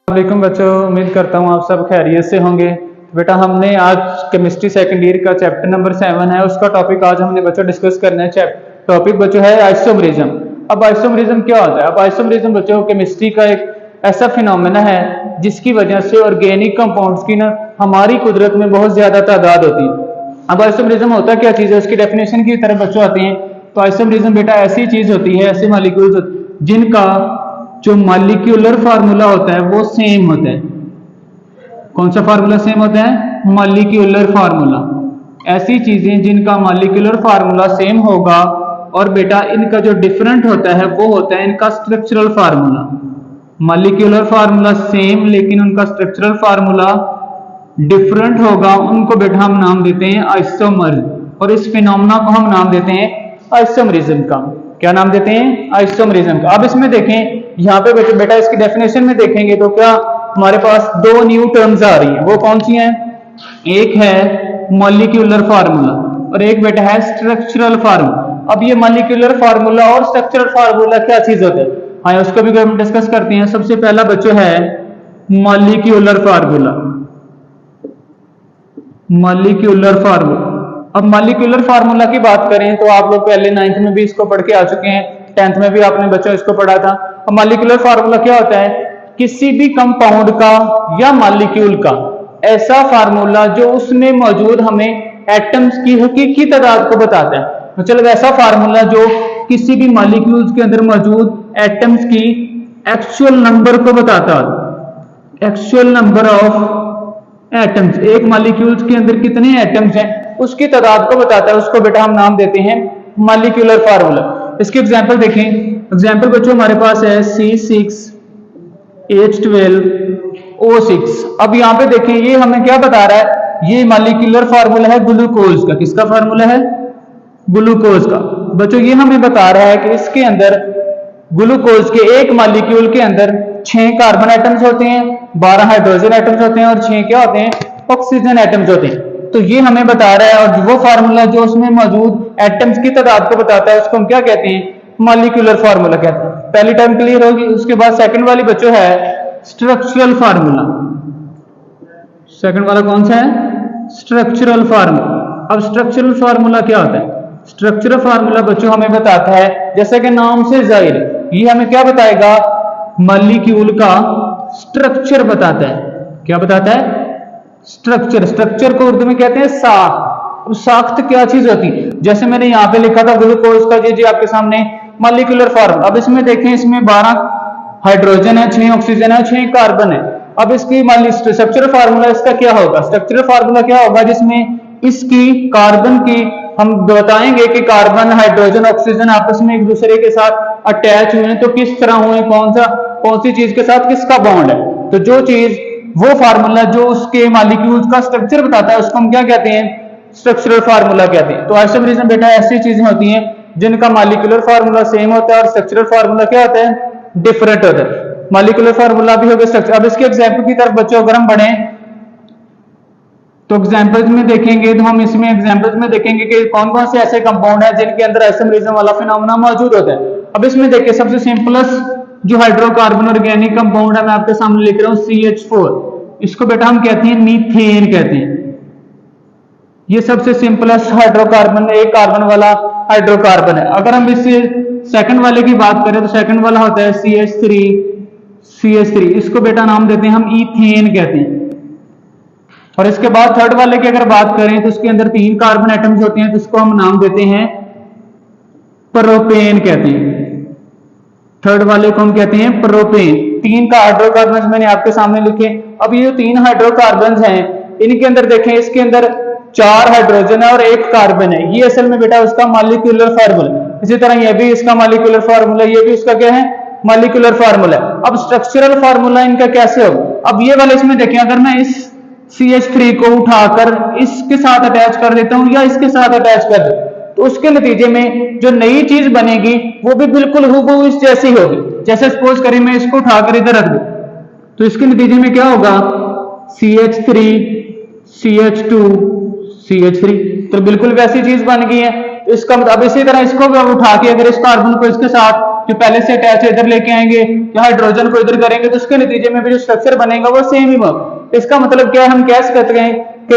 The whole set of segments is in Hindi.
वालेकुम बच्चों, उम्मीद करता हूँ आप सब खैरियत से होंगे। बेटा हमने आज केमिस्ट्री सेकंड ईयर का चैप्टर नंबर 7 है, उसका टॉपिक आज हमने बच्चों डिस्कस करना है। टॉपिक बच्चों है आइसोमरिज्म। अब आइसोमरिज्म क्या होता है? अब आइसोमरिज्म बच्चों केमिस्ट्री का एक ऐसा फिनोमेना है जिसकी वजह से ऑर्गेनिक कंपाउंड्स की ना हमारी कुदरत में बहुत ज्यादा तादाद होती है। अब आइसोमरिज्म होता क्या चीज़ है, उसकी डेफिनेशन की तरफ बच्चों आते हैं। तो आइसोमरिज्म बेटा ऐसी चीज होती है, ऐसे मॉलिक्यूल्स जिनका जो मॉलिक्यूलर फार्मूला होता है वो सेम होता है। कौन सा फार्मूला सेम होता है? Molecular formula. ऐसी चीजें जिनका मॉलिक्यूलर फार्मूला सेम होगा और बेटा इनका जो डिफरेंट होता है वो होता है इनका structural formula. Molecular formula same लेकिन उनका स्ट्रक्चरल फार्मूला डिफरेंट होगा, उनको बेटा हम नाम देते हैं आइसोमर। और इस फिनोमेना को हम नाम देते हैं आइसोमरिज्म का। क्या नाम देते हैं? आइसोमरिज्म का। अब इसमें देखें, यहाँ पे बेटा इसकी डेफिनेशन में देखेंगे तो क्या हमारे पास दो न्यू टर्म्स आ रही हैं। वो कौन सी हैं? एक है मॉलिक्यूलर फार्मूला और एक बेटा है स्ट्रक्चरल फार्मूला। अब ये मॉलिक्यूलर फार्मूला और स्ट्रक्चरल फार्मूला क्या चीज होता है, हाँ उसको भी हम डिस्कस करते हैं। सबसे पहला बच्चों है मॉलिक्यूलर फार्मूला। Molecular formula. अब मॉलिक्यूलर फार्मूला की बात करें तो आप लोग पहले 9th में भी इसको पढ़ के आ चुके हैं, 10th में भी आपने बच्चों इसको पढ़ा था। अब मॉलिक्यूलर फार्मूला क्या होता है? किसी भी कंपाउंड का या मॉलिक्यूल का ऐसा फार्मूला जो उसमें मौजूद हमें एटम्स की हकीकी तादाद को बताता है। तो चलो ऐसा फार्मूला जो किसी भी मॉलिक्यूल्स के अंदर मौजूद एटम्स की एक्चुअल नंबर को बताता है। एक्चुअल नंबर ऑफ एटम्स, एक मॉलिक्यूल्स के अंदर कितने एटम्स हैं उसकी तादाद को बताता है, उसको बेटा हम नाम देते हैं मॉलिक्यूलर फार्मूला। इसके एग्जांपल देखें। एग्जांपल बच्चों हमारे पास है C6H12O6। अब यहाँ पे देखें, ये हमें क्या बता रहा है? ये मॉलिक्यूलर फार्मूला है ग्लूकोज का। किसका फार्मूला है? ग्लूकोज का। बच्चों ये हमें बता रहा है कि इसके अंदर ग्लूकोज के एक मॉलिक्यूल के अंदर 6 कार्बन एटम्स होते हैं, 12 हाइड्रोजन एटम्स होते हैं और 6 क्या होते हैं? ऑक्सीजन एटम्स होते हैं। तो ये हमें बता रहा है, और वो फार्मूला जो उसमें मौजूद एटम्स की तादाद को बताता है उसको हम क्या कहते हैं? मॉलिक्यूलर फार्मूला कहते हैं। पहली टर्म क्लियर होगी। उसके बाद सेकंड वाली बच्चों है स्ट्रक्चरल फार्मूला। सेकंड वाला कौन सा है? Structural formula. अब स्ट्रक्चरल फार्मूला क्या होता है? स्ट्रक्चरल फार्मूला बच्चों हमें बताता है, जैसे कि नाम से जाहिर है, ये हमें क्या बताएगा? मॉलिक्यूल का स्ट्रक्चर बताता है। क्या बताता है? स्ट्रक्चर। स्ट्रक्चर को उर्दू में कहते हैं साख्त। अब साख्त क्या चीज होती है? जैसे मैंने यहाँ पे लिखा था ग्लूकोज का, जी आपके सामने मॉलिक्यूलर फार्मूला। अब इसमें देखें, इसमें 12 हाइड्रोजन है, 6 ऑक्सीजन है, 6 कार्बन है। अब इसकी स्ट्रक्चरल फार्मूला इसका क्या होगा? स्ट्रक्चरल फार्मूला क्या होगा जिसमें इसकी कार्बन की हम बताएंगे कि कार्बन हाइड्रोजन ऑक्सीजन आपस में एक दूसरे के साथ अटैच हुए हैं तो किस तरह हुए, कौन सी चीज के साथ किसका बॉन्ड है। तो जो चीज, वो फार्मूला जो उसके मॉलिक्यूल्स का स्ट्रक्चर बताता है उसको हम क्या कहते हैं? स्ट्रक्चरल फार्मूला कहते हैं। तो आइसोमरिज्म बेटा ऐसी चीजें होती हैं जिनका मॉलिक्यूलर फार्मूला सेम होता है और स्ट्रक्चरल फार्मूला क्या होता है? डिफरेंट होता है। मॉलिक्यूलर फार्मूला भी हो गया, स्ट्रक्चर। अब इसके एग्जांपल की तरफ बच्चों अगर हम बढ़े तो एग्जांपल्स में देखेंगे, तो हम इसमें एग्जांपल्स में देखेंगे कि कौन कौन से ऐसे कंपाउंड है जिनके अंदर आइसोमरिज्म वाला फिनोमेना मौजूद होता है। अब इसमें देखिए, सबसे सिंपलेस्ट जो हाइड्रोकार्बन ऑर्गेनिक कंपाउंड है मैं आपके सामने लिख रहा हूं CH4। इसको बेटा हम कहते हैं मीथेन कहते हैं। ये सबसे सिंपलेस्ट हाइड्रोकार्बन, एक कार्बन वाला हाइड्रोकार्बन है। अगर हम इससे सेकंड वाले की बात करें तो सेकंड वाला होता है CH3। इसको बेटा नाम देते हैं हम ईथेन कहते हैं। और इसके बाद थर्ड वाले की अगर बात करें तो इसके अंदर 3 कार्बन एटम्स होते हैं, तो इसको हम नाम देते हैं प्रोपेन कहते हैं। थर्ड वाले को हम कहते हैं प्रोपेन। 3 का हाइड्रोकार्बन मैंने आपके सामने लिखे। अब ये जो 3 हाइड्रोकार्बन हैं इनके अंदर देखें, इसके अंदर 4 हाइड्रोजन है और 1 कार्बन है। ये असल में बेटा उसका मॉलिक्यूलर फार्मूला। इसी तरह ये भी इसका मॉलिक्यूलर फार्मूला, ये भी उसका क्या है? Molecular formula. अब स्ट्रक्चरल फार्मूला इनका कैसे होगा? अब ये वाले इसमें देखें, अगर मैं इस CH3 को उठाकर इसके साथ अटैच कर देता हूं या इसके साथ अटैच कर देता हूं तो उसके नतीजे में जो नई चीज बनेगी वो भी बिल्कुल हूबहू इस जैसी होगी। जैसे सपोज करें मैं इसको उठाकर इधर रख दूं तो इसके नतीजे में क्या होगा? CH3 CH2 CH3, तो बिल्कुल वैसी चीज बन गई है। इसका मतलब अब इसी तरह इसको भी उठा के अगर इस कार्बन को इसके साथ जो पहले से अटैच है इधर लेके आएंगे या हाइड्रोजन को इधर करेंगे तो उसके नतीजे में भी जो स्ट्रक्चर बनेगा वो सेम ही होगा। इसका मतलब क्या है, हम कह सकते हैं कि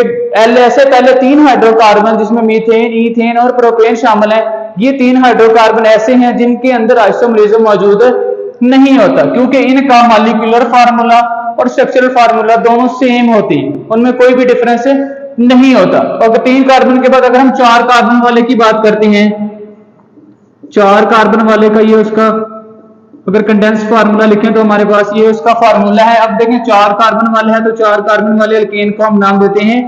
ऐसे पहले 3 हाइड्रोकार्बन जिसमें मीथेन, ईथेन और प्रोपेन शामिल है, ये 3 हाइड्रोकार्बन ऐसे हैं जिनके अंदर आइसोमरिज्म मौजूद नहीं होता, क्योंकि इनका मॉलिक्यूलर फार्मूला और स्ट्रक्चरल फार्मूला दोनों सेम होती है, उनमें कोई भी डिफरेंस नहीं होता। और 3 कार्बन के बाद अगर हम 4 कार्बन वाले की बात करते हैं, 4 कार्बन वाले का ये उसका अगर कंडेंस फार्मूला लिखें तो हमारे पास ये उसका फार्मूला है। अब देखें 4 कार्बन वाले हैं तो 4 कार्बन वाले अल्केन को हम नाम देते हैं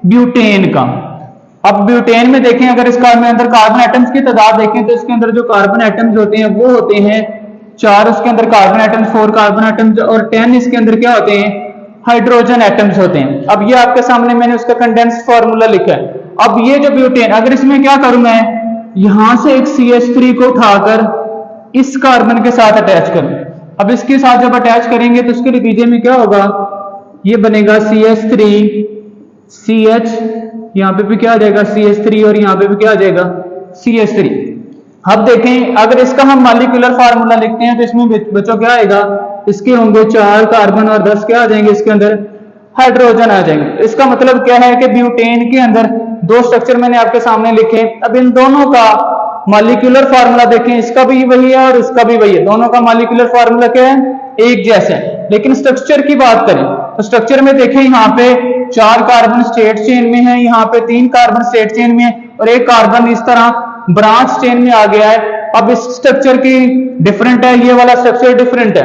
ब्यूटेन का। अब ब्यूटेन में देखें अगर इसका अंदर कार्बन एटम्स की तादाद देखें तो इसके अंदर जो कार्बन एटम्स होते हैं वो होते हैं 4, उसके अंदर कार्बन एटम्स 4 कार्बन एटम्स और 10 इसके अंदर क्या होते हैं, हाइड्रोजन एटम्स होते हैं। अब ये आपके सामने मैंने उसका कंडेंस फार्मूला लिखा है। अब ये जो ब्यूटेन, अगर इसमें क्या करूं मैं, यहां से एक CH3 को उठाकर इस कार्बन के साथ अटैच करूं, अब इसके साथ जब अटैच करेंगे तो उसके नतीजे में क्या होगा, ये बनेगा CH3 CH, यहां पे भी क्या आ जाएगा CH3 और यहां पे भी क्या आ जाएगा CH3। अब देखें अगर इसका हम मॉलिक्यूलर फार्मूला लिखते हैं तो इसमें बच्चों क्या आएगा, इसके होंगे 4 कार्बन और 10 क्या आ जाएंगे इसके अंदर हाइड्रोजन आ जाएंगे। इसका मतलब क्या है कि ब्यूटेन के अंदर 2 स्ट्रक्चर मैंने आपके सामने लिखे। अब इन दोनों का मॉलिक्यूलर फार्मूला देखें, इसका भी वही है और इसका भी वही है, दोनों का मॉलिक्यूलर फार्मूला क्या है, एक जैसा है। लेकिन स्ट्रक्चर की बात करें तो स्ट्रक्चर में देखें यहाँ पे 4 कार्बन स्ट्रेट चेन में है, यहाँ पे 3 कार्बन स्ट्रेट चेन में है और 1 कार्बन इस तरह ब्रांच चेन में आ गया है। अब इस स्ट्रक्चर की डिफरेंट है, ये वाला स्ट्रक्चर डिफरेंट है।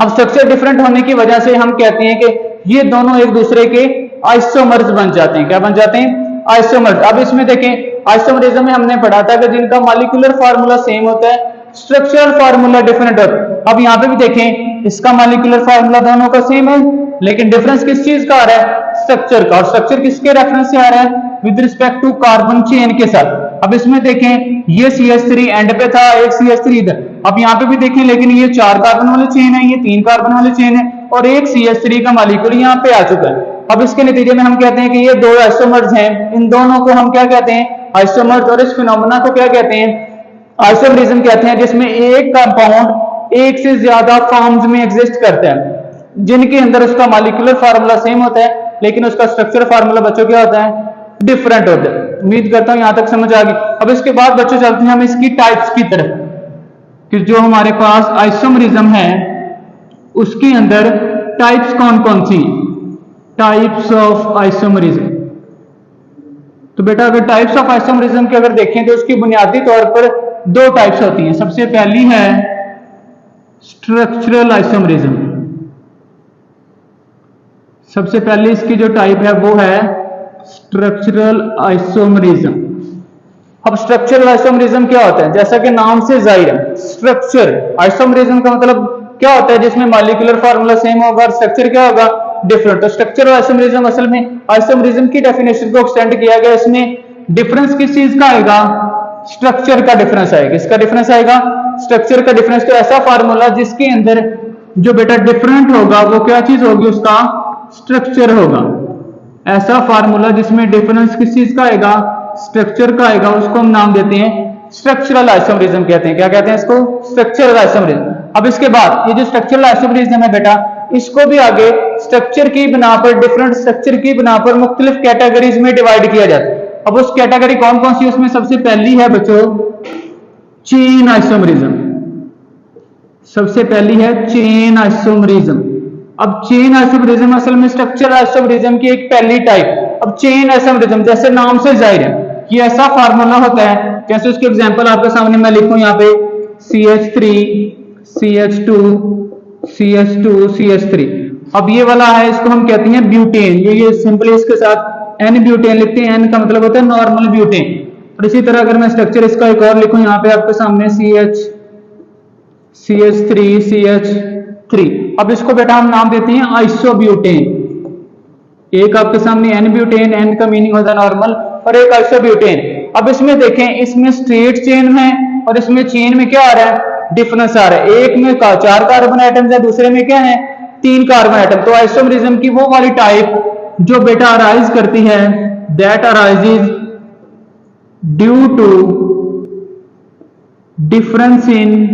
अब स्ट्रक्चर डिफरेंट होने की वजह से हम कहते हैं कि ये दोनों एक दूसरे के आइसोमर्स बन जाते हैं। क्या बन जाते हैं, आइसोमर्स। अब इसमें देखें आइसोमरिज्म में हमने पढ़ा था कि जिनका मॉलिक्यूलर फार्मूला सेम होता है, स्ट्रक्चरल फार्मूला डिफरेंट होता है। अब यहाँ पे भी देखें इसका मॉलिक्यूलर फार्मूला दोनों का सेम है, लेकिन डिफरेंस किस चीज का आ रहा है, स्ट्रक्चर का। और स्ट्रक्चर किसके रेफरेंस से आ रहा है, with respect to carbon chain के साथ। अब इसमें देखें ये CH3 एंड पे था, एक CH3 इधर। अब यहाँ पे भी देखें लेकिन ये 4 कार्बन वाले चेन है, ये 3 कार्बन वाले चेन है और एक CH3 का मॉलिक्यूल यहाँ पे आ चुका है। अब इसके नतीजे में हम कहते हैं कि ये 2 आइसोमर्स हैं, इन दोनों को हम क्या कहते हैं, आइसोमर्स। और इस फिनोमेना को क्या कहते हैं, आइसोमरिज्म कहते हैं, जिसमें एक कंपाउंड एक से ज्यादा फॉर्म्स में एग्जिस्ट करता है, जिनके अंदर उसका मॉलिक्यूलर फार्मूला सेम होता है लेकिन उसका स्ट्रक्चर फार्मूला बच्चों क्या होता है, डिफरेंट होता है। उम्मीद करता हूं यहां तक समझ आ गई। अब इसके बाद बच्चों चलते हैं हम इसकी टाइप्स की तरफ, कि जो हमारे पास आइसोमरिज्म है उसके अंदर टाइप्स कौन कौन सी, टाइप्स ऑफ आइसोमरिज्म। तो बेटा अगर टाइप्स ऑफ आइसोमरिज्म की अगर देखें तो उसकी बुनियादी तौर पर 2 टाइप्स होती हैं। सबसे पहली है स्ट्रक्चरल आइसोमरिज्म। सबसे पहले इसकी जो टाइप है वो है स्ट्रक्चरल आइसोमरिज्म। अब स्ट्रक्चरल आइसोमरिज्म क्या होता है, जैसा कि नाम से जाहिर है स्ट्रक्चर, आइसोमरिज्म का मतलब क्या होता है, जिसमें मॉलिक्यूलर फार्मूला सेम होगा और स्ट्रक्चर क्या होगा, डिफरेंट। तो स्ट्रक्चरल आइसोमरिज्म असल में आइसोमरिज्म की डेफिनेशन को एक्सटेंड किया गया, इसमें डिफरेंस किस चीज का आएगा, स्ट्रक्चर का डिफरेंस आएगा। किसका डिफरेंस आएगा, स्ट्रक्चर का डिफरेंस। तो ऐसा फार्मूला जिसके अंदर जो बेटा डिफरेंट होगा वो क्या चीज होगी, उसका स्ट्रक्चर होगा। ऐसा फार्मूला जिसमें डिफरेंस किस चीज का आएगा, स्ट्रक्चर का आएगा, उसको हम नाम देते हैं स्ट्रक्चरल आइसोमरिज्म कहते हैं। क्या कहते हैं इसको, स्ट्रक्चरल आइसोमरिज्म। अब इसके बाद ये जो स्ट्रक्चरल आइसोमरिज्म है बेटा, इसको भी आगे स्ट्रक्चर की बिना पर, डिफरेंट स्ट्रक्चर की बिना पर मुख्तलिफ कैटेगरीज में डिवाइड किया जाता है। अब उस कैटेगरी कौन कौन सी, उसमें सबसे पहली है बच्चों चेन आइसोमरिज्म। सबसे पहली है चेन आइसोमरिज्म। अब चेन आइसोमरिज्म असल में स्ट्रक्चरल आइसोमरिज्म की एक पहली टाइप। अब चेन आइसोमरिज्म जैसे नाम से जाहिर है कि ऐसा फार्मूला होता है, कैसे उसके एग्जांपल आपके सामने मैं लिखूं यहाँ पे CH3 CH2 CH2 CH3। अब ये वाला है, इसको हम कहते हैं ब्यूटेन। ये सिंपली इसके साथ N ब्यूटेन लिखते हैं, N का मतलब होता है नॉर्मल ब्यूटेन। और इसी तरह अगर मैं स्ट्रक्चर इसका एक और लिखूं यहाँ पे आपके सामने CH3 CH3। अब इसको बेटा हम नाम देते हैं आइसोब्यूटेन। एक आपके सामने N ब्यूटेन, N का मीनिंग होता है नॉर्मल, और एक आइसोब्यूटेन। अब इसमें देखें, इसमें स्ट्रेट चेन है और इसमें चेन में क्या आ रहा है, डिफरेंस आ रहा है। एक में 4 कार्बन एटम्स है, दूसरे में क्या है, 3 कार्बन एटम। तो आइसोमरिज्म की वो वाली टाइप जो बेटा अराइज करती है, that arises due to difference in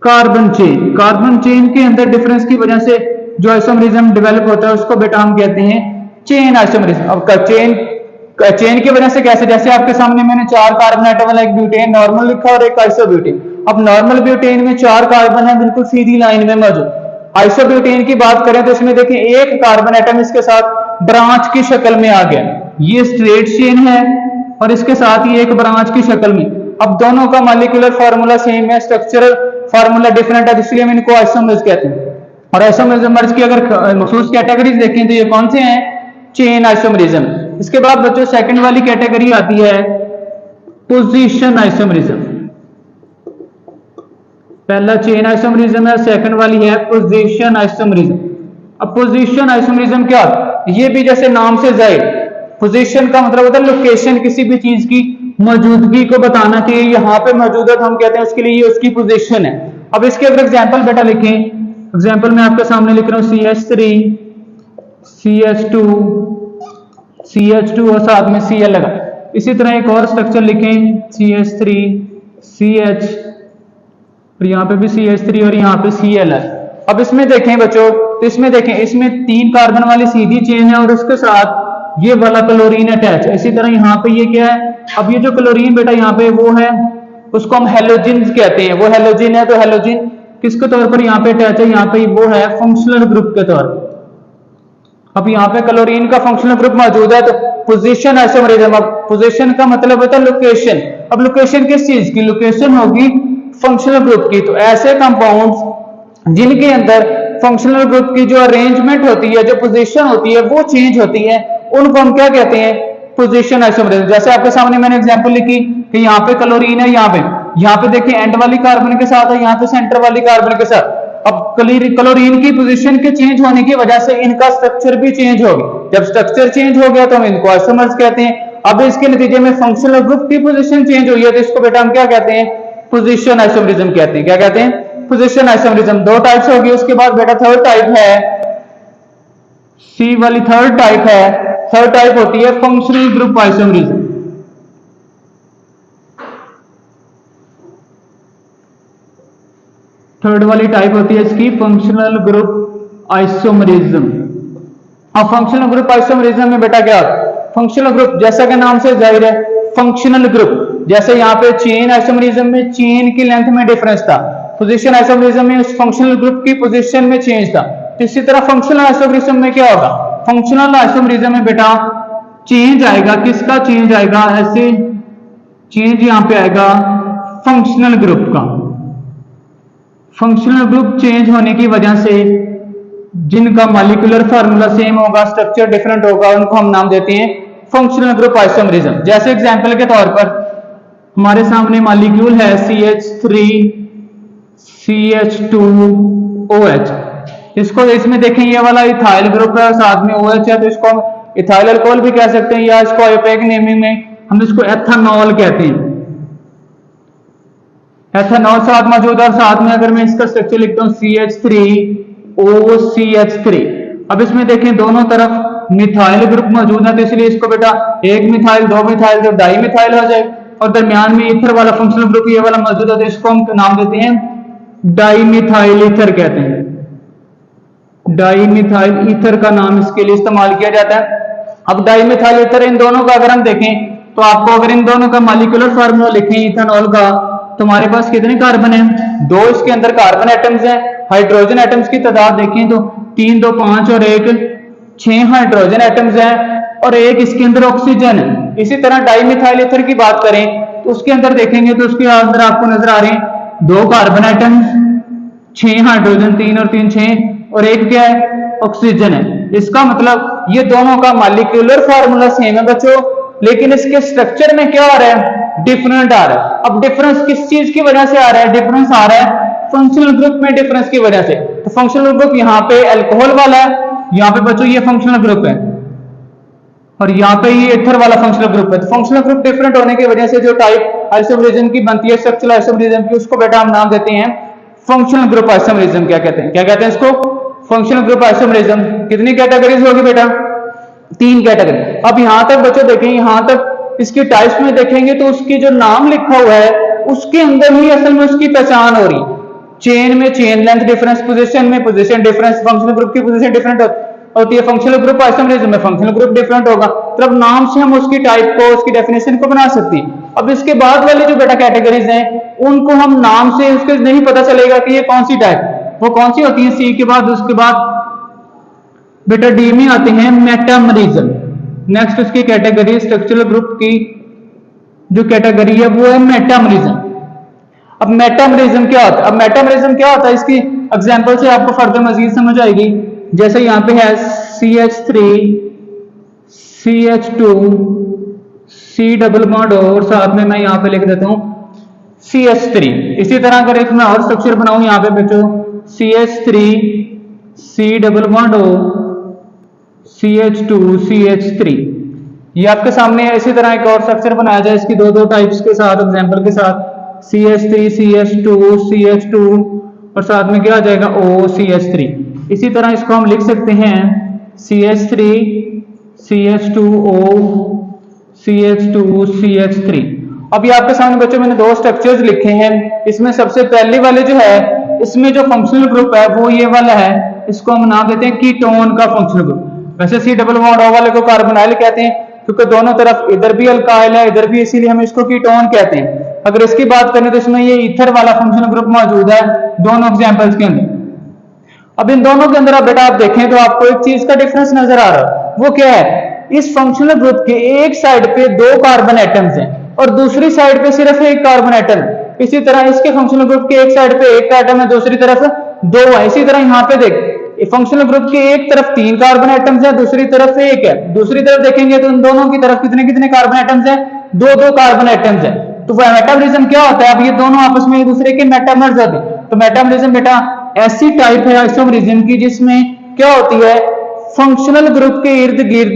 carbon chain के अंदर डिफरेंस की वजह से जो आइसोमरिज्म डेवलप होता है उसको बेटा हम कहते हैं चेन आइसोमरिज्म। अब चेन की वजह से कैसे, जैसे आपके सामने मैंने 4 कार्बन एटम वाला एक ब्यूटेन नॉर्मल लिखा और एक आइसोब्यूटेन। अब नॉर्मल ब्यूटेन में 4 कार्बन है बिल्कुल सीधी लाइन में मौजूद। आइसोब्यूटेन की बात करें तो इसमें देखिए एक कार्बन एटम इसके साथ ब्रांच की शक्ल में आ गया, ये स्ट्रेट चेन है और इसके साथ ही एक ब्रांच की शक्ल में। अब दोनों का मॉलिक्यूलर फार्मूला सेम है, स्ट्रक्चरल फार्मूला डिफरेंट है, इसलिए हम इनको आइसोमर्स कहते हैं। और आइसोमर्स की अगर मखसूस कैटेगरीज देखें तो ये कौन से हैं, चेन आइसोमरिज्म। इसके बाद बच्चों सेकंड वाली कैटेगरी आती है पोजीशन आइसोमरिज्म। पहला चेन आइसोमरिज्म है, सेकंड वाली है पोजीशन आइसोमरिज्म। अब पोजीशन आइसोमरिज्म क्या होता है, ये भी जैसे नाम से जाहिर, पोजीशन का मतलब होता है लोकेशन, किसी भी चीज की मौजूदगी को बताना कि यहाँ पे मौजूद है तो हम कहते हैं उसके लिए ये उसकी पोजीशन है। अब इसके अगर एग्जांपल बेटा लिखें, एग्जांपल मैं आपके सामने लिख रहा हूँ CH3 CH2 CH2 और साथ में Cl लगा। इसी तरह एक और स्ट्रक्चर लिखें CH3 CH और यहाँ पे भी CH3 और यहाँ पे Cl है। अब इसमें देखें बच्चों, तो इसमें देखें इसमें 3 कार्बन वाली सीधी चेन है और उसके साथ ये वाला क्लोरीन अटैच है। इसी तरह यहाँ पे ये क्या है, अब ये जो क्लोरीन बेटा यहाँ पे वो है उसको हम हेलोजिन कहते हैं, वो हेलोजिन है। तो हेलोजिन किसके तौर पर यहाँ पे अटैच है, यहाँ पे वो है फंक्शनल ग्रुप के तौर पर। अब यहाँ पे क्लोरीन का फंक्शनल ग्रुप मौजूद है तो पोजीशन आइसोमरिज्म। अब पोजीशन का मतलब होता है लोकेशन। अब लोकेशन किस चीज की, लोकेशन होगी फंक्शनल ग्रुप की। तो ऐसे कंपाउंड्स जिनके अंदर फंक्शनल ग्रुप की जो अरेंजमेंट होती है, जो पोजीशन होती है वो चेंज होती है, उनको हम क्या कहते हैं, पोजीशन आइसोमरिज्म। जैसे आपके सामने मैंने एग्जांपल लिखी कि यहाँ पे क्लोरीन है, यहाँ पे देखिए एंड वाली कार्बन के साथ है, यहाँ पे सेंटर वाली कार्बन के साथ। अब क्लोरीन की पोजीशन के चेंज होने की वजह से इनका स्ट्रक्चर भी चेंज हो गया। जब स्ट्रक्चर चेंज हो गया तो हम इनको आइसोमर्स कहते हैं। अब इसके नतीजे में फंक्शनल ग्रुप की पोजीशन चेंज हुई है तो इसको बेटा हम क्या कहते हैं, पोजीशन आइसोमरिज्म कहते हैं। क्या कहते हैं, पोजीशन आइसोमरिज्म। 2 टाइप्स होगी। उसके बाद बेटा थर्ड टाइप है, सी वाली थर्ड टाइप है, थर्ड टाइप होती है फंक्शनल ग्रुप आइसोमरिज्म। थर्ड वाली टाइप होती है इसकी फंक्शनल ग्रुप आइसोमरिज्म। अब फंक्शनल ग्रुप आइसोमरिज्म में बेटा क्या, फंक्शनल ग्रुप जैसा कि नाम से जाहिर है फंक्शनल ग्रुप। जैसे यहाँ पे चेन आइसोमरिज्म में चेन की लेंथ में डिफरेंस था, पोजीशन आइसोमरिज्म में उस फंक्शनल ग्रुप की पोजीशन में चेंज था। तो इसी तरह फंक्शनल आइसोमरिज्म में क्या होगा, फंक्शनल आइसोमरिज्म में बेटा चेंज आएगा, किसका चेंज आएगा, ऐसे चेंज यहाँ पे आएगा फंक्शनल ग्रुप का। फंक्शनल ग्रुप चेंज होने की वजह से जिनका मॉलिक्यूलर फार्मूला सेम होगा, स्ट्रक्चर डिफरेंट होगा, उनको हम नाम देते हैं फंक्शनल ग्रुप आइसोमरिज्म। जैसे एग्जांपल के तौर पर हमारे सामने मॉलिक्यूल है CH3 CH2OH। इसको इसमें देखें ये वाला इथाइल ग्रुप है, साथ में OH है, तो इसको हम इथाइल अल्कोहल भी कह सकते हैं या इसको आयोपेक नेमिंग में हम इसको एथेनॉल कहते हैं। एथेनॉल साथ मौजूद है और साथ में अगर मैं इसका स्ट्रक्चर लिखता हूं CH3OCH3। अब इसमें देखें दोनों तरफ मिथाइल ग्रुप मौजूद है तो इसलिए इसको बेटा एक मिथाइल, 2 मिथाइल, तो डाई मिथाइल हो जाए। और दरमियान में ईथर वाला फंक्शनल ग्रुप ये वाला मौजूद है तो इसको हम नाम देते हैं डाई मिथाइल ईथर कहते हैं। डाई मिथाइल ईथर का नाम इसके लिए इस्तेमाल किया जाता है। अब डाई मिथाइल ईथर, इन दोनों का अगर हम देखें तो आपको अगर इन दोनों का मॉलिक्यूलर फार्मूला लिखें इथेनॉल का, तो हमारे पास कितने कार्बन हैं, 2 इसके अंदर कार्बन एटम्स हैं। हाइड्रोजन एटम्स की तादाद देखें तो 3, 2, 5 और 1 6 हाइड्रोजन एटम्स हैं और एक इसके अंदर ऑक्सीजन है। इसी तरह डाइमिथाइल ईथर की बात करें तो उसके अंदर देखेंगे तो उसके अंदर आपको नजर आ रहे हैं 2 कार्बन एटम्स, 6 हाइड्रोजन, 3 और 3 6 और एक क्या है, ऑक्सीजन है। इसका मतलब ये दोनों का मॉलिक्यूलर फार्मूला सेम है बच्चों, लेकिन इसके स्ट्रक्चर में क्या आ रहा है, डिफरेंट आ रहा है। अब डिफरेंस किस चीज की वजह से आ रहा है, डिफरेंस आ रहा है फंक्शनल ग्रुप में डिफरेंस की वजह से। तो फंक्शनल ग्रुप यहाँ पे अल्कोहल वाला है, यहाँ पे बच्चों ये फंक्शनल ग्रुप है और यहाँ पे ये ईथर वाला फंक्शनल ग्रुप है। तो फंक्शनल ग्रुप डिफरेंट होने की वजह से जो टाइप आइसोमरिज्म की बनती है, स्ट्रक्चरल आइसोमरिज्म की, उसको बेटा हम नाम देते हैं फंक्शनल ग्रुप आइसोमरिज्म। क्या कहते हैं, क्या कहते हैं इसको, फंक्शनल ग्रुप आइसोमरिज्म। कितनी कैटेगरीज होगी बेटा, तीन कैटेगरी। अब यहां तक बच्चों देखें, यहां तक इसकी टाइप्स में देखेंगे तो उसकी जो नाम लिखा हुआ है उसके अंदर ही असल में उसकी पहचान हो रही है। चेन में चेन लेंथ डिफरेंस, पोजीशन में पोजीशन डिफरेंस, फंक्शनल ग्रुप की पोजीशन डिफरेंट होती है, फंक्शनल ग्रुप आइसोमरिज्म में फंक्शनल ग्रुप डिफरेंट होगा। तो अब नाम से हम उसकी टाइप को, उसकी डेफिनेशन को बना सकते हैं। अब इसके बाद वाले जो बेटा कैटेगरीज हैं उनको हम नाम से उसके नहीं पता चलेगा कि ये कौन सी टाइप, वो कौन सी होती है सी के बाद। उसके बाद बेटा डी में आते हैं मेटामरिज्म। नेक्स्ट उसकी कैटेगरी स्ट्रक्चरल ग्रुप की जो कैटेगरी है वो है मेटामरिज्म। अब मेटामरिज्म क्या होता है? अब मेटामरिज्म क्या होता है, इसकी एग्जांपल से आपको फर्दर मजीद समझ आएगी। जैसे यहां पे है CH3 CH2 C double bond और साथ में मैं यहां पे लिख देता हूं CH3। इसी तरह अगर एक मैं और स्ट्रक्चर बनाऊं यहां पे बच्चों CH3 C double bond O CH2 CH3, ये आपके सामने इसी तरह एक और स्ट्रक्चर बनाया जाए इसकी दो टाइप्स के साथ, एग्जांपल के साथ CH3 CH2 CH2 और साथ में क्या आ जाएगा O CH3। इसी तरह इसको हम लिख सकते हैं CH3 CH2O CH2 CH3। अब ये आपके सामने बच्चों मैंने दो स्ट्रक्चर्स लिखे हैं। इसमें सबसे पहले वाले जो है इसमें जो फंक्शनल ग्रुप है वो ये वाला है, इसको हम नाम देते हैं कीटोन का फंक्शनल ग्रुप। वैसे C डबल बॉन्ड O वाले को कार्बोनाइल कहते हैं क्योंकि दोनों तरफ इधर भी अल्काइल है इधर भी, इसीलिए हम इसको कीटोन कहते हैं। अगर इसकी बात करें तो इसमें ये ईथर वाला फंक्शनल ग्रुप मौजूद है दोनों एग्जांपल्स के अंदर। अब इन दोनों के अंदर आप बेटा आप देखें तो आपको एक चीज का डिफरेंस नजर आ रहा है, वो क्या है? इस फंक्शनल ग्रुप के एक साइड पे दो कार्बन एटम्स हैं और दूसरी साइड पे सिर्फ एक कार्बन एटम। इसी तरह इसके फंक्शनल ग्रुप के एक साइड पे एक एटम है दूसरी तरफ दो है। इसी तरह यहाँ पे देख फंक्शनल ग्रुप के एक तरफ तीन कार्बन एटम्स है दूसरी तरफ एक है, दूसरी तरफ देखेंगे तो इन दोनों की तरफ कितने कितने कार्बन एटम्स है? दो कार्बन एटम्स है। तो मेटामरिज्म क्या होता है? अब ये दोनों आपस में एक दूसरे के मेटामर्स होते हैं। तो मेटामरिज्म बेटा ऐसी टाइप है आइसोमरिज्म की जिसमें क्या होती है, फंक्शनल ग्रुप के इर्द गिर्द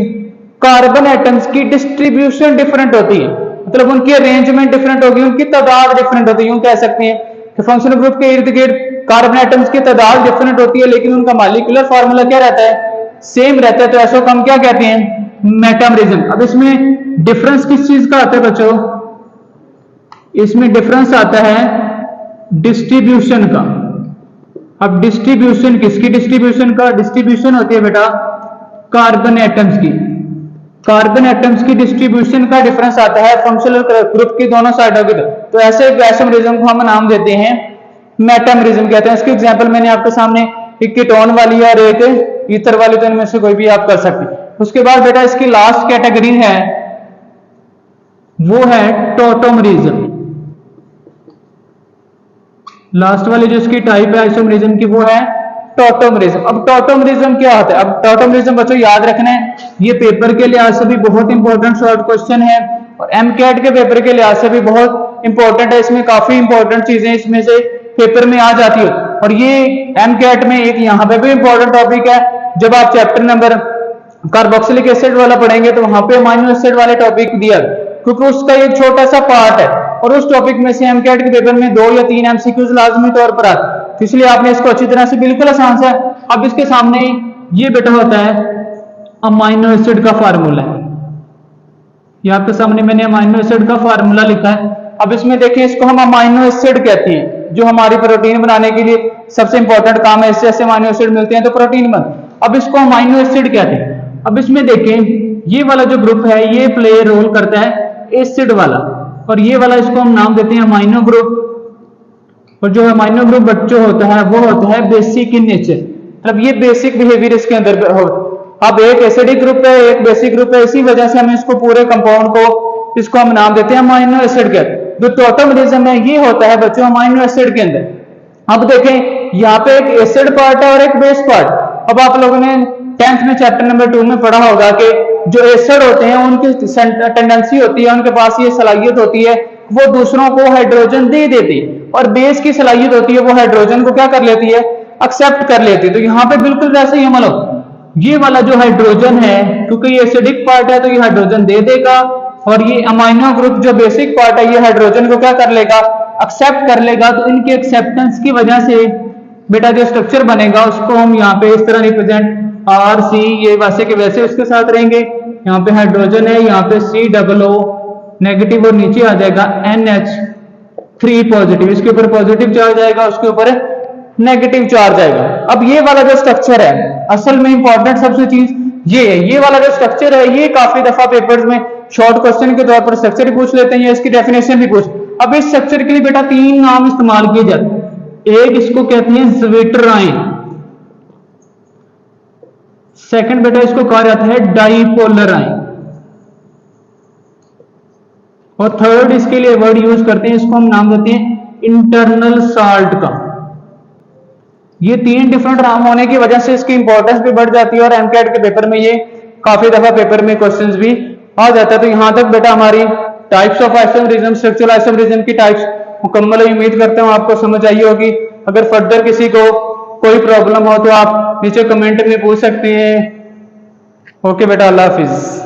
कार्बन एटम्स की डिस्ट्रीब्यूशन डिफरेंट होती है, मतलब उनकी अरेंजमेंट डिफरेंट होगी, उनकी तादाद डिफरेंट होती है। यूं कह सकते हैं कि फंक्शनल ग्रुप के इर्द गिर्द कार्बन एटम्स की तादाद डिफरेंट होती है लेकिन उनका मॉलिक्यूलर फार्मूला क्या रहता है? सेम रहता है। तो ऐसा को हम क्या कहते हैं? मेटामरिज्म। अब इसमें डिफरेंस किस चीज का आता है बच्चों? इसमें डिफरेंस आता है डिस्ट्रीब्यूशन का। अब डिस्ट्रीब्यूशन किसकी डिस्ट्रीब्यूशन का? डिस्ट्रीब्यूशन होती है बेटा कार्बन एटम्स की। कार्बन एटम्स की डिस्ट्रीब्यूशन का डिफरेंस आता है फंक्शनल ग्रुप की दोनों साइडों की। तो ऐसे आइसोमरिज्म को हम नाम देते हैं मेटामरिज्म कहते हैं। इसकी एग्जांपल मैंने आपके सामने एक कीटोन वाली और एक ईथर वाली, तो इनमें से कोई भी आप कर सकते हैं। उसके बाद बेटा इसकी लास्ट कैटेगरी है वो है टॉटोमरिज्म। लास्ट वाली जो इसकी टाइप है आइसोमरिज्म की वो है टॉटोमरिज्म। अब टॉटोमरिज्म क्या होता है? अब टॉटोमरिज्म बच्चों याद रखना है, ये पेपर के लिहाज से भी बहुत इंपॉर्टेंट शॉर्ट क्वेश्चन है और एमकेट के पेपर के लिहाज से भी बहुत इंपॉर्टेंट है। इसमें काफी इंपॉर्टेंट चीजें इसमें से पेपर में आ जाती है और ये एमकेट में एक यहाँ पे भी इंपॉर्टेंट टॉपिक है। जब आप चैप्टर नंबर कार्बोक्सिलिक एसिड वाला पढ़ेंगे तो वहां पे अमीनो एसिड वाले टॉपिक दिया क्योंकि उसका एक छोटा सा पार्ट है और उस टॉपिक में से एमकेट के पेपर में 2 या 3 एमसीक्यूज लाजमी तौर पर आते हैं, तो इसलिए आपने इसको अच्छी तरह से बिल्कुल आसान से। अब इसके सामने ये बेटा होता है अमीनो एसिड का फार्मूला है, ये आपके सामने मैंने अमीनो एसिड का फार्मूला लिखा है। अब इसमें देखिए इसको हम अमीनो एसिड कहते हैं जो हमारी प्रोटीन बनाने के लिए सबसे इंपॉर्टेंट काम है, इससे ऐसे अमीनो एसिड मिलते हैं तो प्रोटीन बनता। अब इसको अमीनो एसिड कहते हैं। अब इसमें देखें ये वाला जो ग्रुप है ये प्ले रोल करता है एसिड वाला और ये वाला इसको हम नाम देते हैं अमीनो ग्रुप। और जो अमीनो ग्रुप बच्चों होता है वो होता है बेसिक इन नेचर, मतलब ये बेसिक बिहेवियर इसके अंदर हो। अब एक एसिडिक ग्रुप है एक बेसिक ग्रुप है, इसी वजह से हम इसको पूरे कंपाउंड को इसको हम नाम देते हैं अमीनो एसिड के। जो टॉटोमरिज्म है ये होता है बच्चों अमीनो एसिड के अंदर। अब देखें यहाँ पे एक एसिड पार्ट है और एक बेस पार्ट। अब आप लोगों ने 10th में चैप्टर नंबर 2 में पढ़ा होगा कि जो एसिड होते हैं उनकी टेंडेंसी होती है, उनके पास ये सलाहियत होती है वो दूसरों को हाइड्रोजन दे देती है और बेस की सलाहियत होती है वो हाइड्रोजन को क्या कर लेती है? एक्सेप्ट कर लेती है। तो यहाँ पे बिल्कुल वैसे ही अमल होता है। ये वाला जो हाइड्रोजन है क्योंकि ये एसिडिक पार्ट है तो ये हाइड्रोजन दे देगा और ये अमीनो ग्रुप जो बेसिक पार्ट है ये हाइड्रोजन को क्या कर लेगा? एक्सेप्ट कर लेगा। तो इनके एक्सेप्टेंस की वजह से बेटा जो स्ट्रक्चर बनेगा उसको हम यहाँ पे इस तरह रिप्रेजेंट आर सी, ये वैसे के वैसे उसके साथ रहेंगे। यहाँ पे हाइड्रोजन है, यहाँ पे COO नेगेटिव और नीचे आ जाएगा NH3 पॉजिटिव, इसके ऊपर पॉजिटिव चार्ज आएगा, उसके ऊपर नेगेटिव चार्ज आएगा। अब ये वाला जो स्ट्रक्चर है, असल में इंपॉर्टेंट सबसे चीज ये है, ये वाला जो स्ट्रक्चर है, ये काफी दफा पेपर्स में शॉर्ट क्वेश्चन के तौर पर स्ट्रक्चर भी पूछ लेते हैं या इसकी डेफिनेशन भी पूछ। अब इस स्ट्रक्चर के लिए बेटा 3 नाम इस्तेमाल किए जाते हैं। एक इसको कहते हैं ज्विट्राइन, सेकंड बेटा इसको कहा जाता है डाइपोलर आयन, और थर्ड इसके लिए वर्ड यूज करते हैं, इसको हम नाम देते हैं इंटरनल साल्ट का। ये 3 डिफरेंट नाम होने की वजह से इसकी इंपॉर्टेंस भी बढ़ जाती है और एमकेट के पेपर में ये काफी दफा पेपर में क्वेश्चंस भी आ जाता है। तो यहां तक बेटा हमारी types of isomerism, structural isomerism की टाइप्स मुकम्मल है। उम्मीद करता हूं आपको समझ आई होगी। अगर फर्दर किसी को कोई प्रॉब्लम हो तो आप नीचे कमेंट में पूछ सकते हैं। ओके बेटा, अल्लाह हाफिज।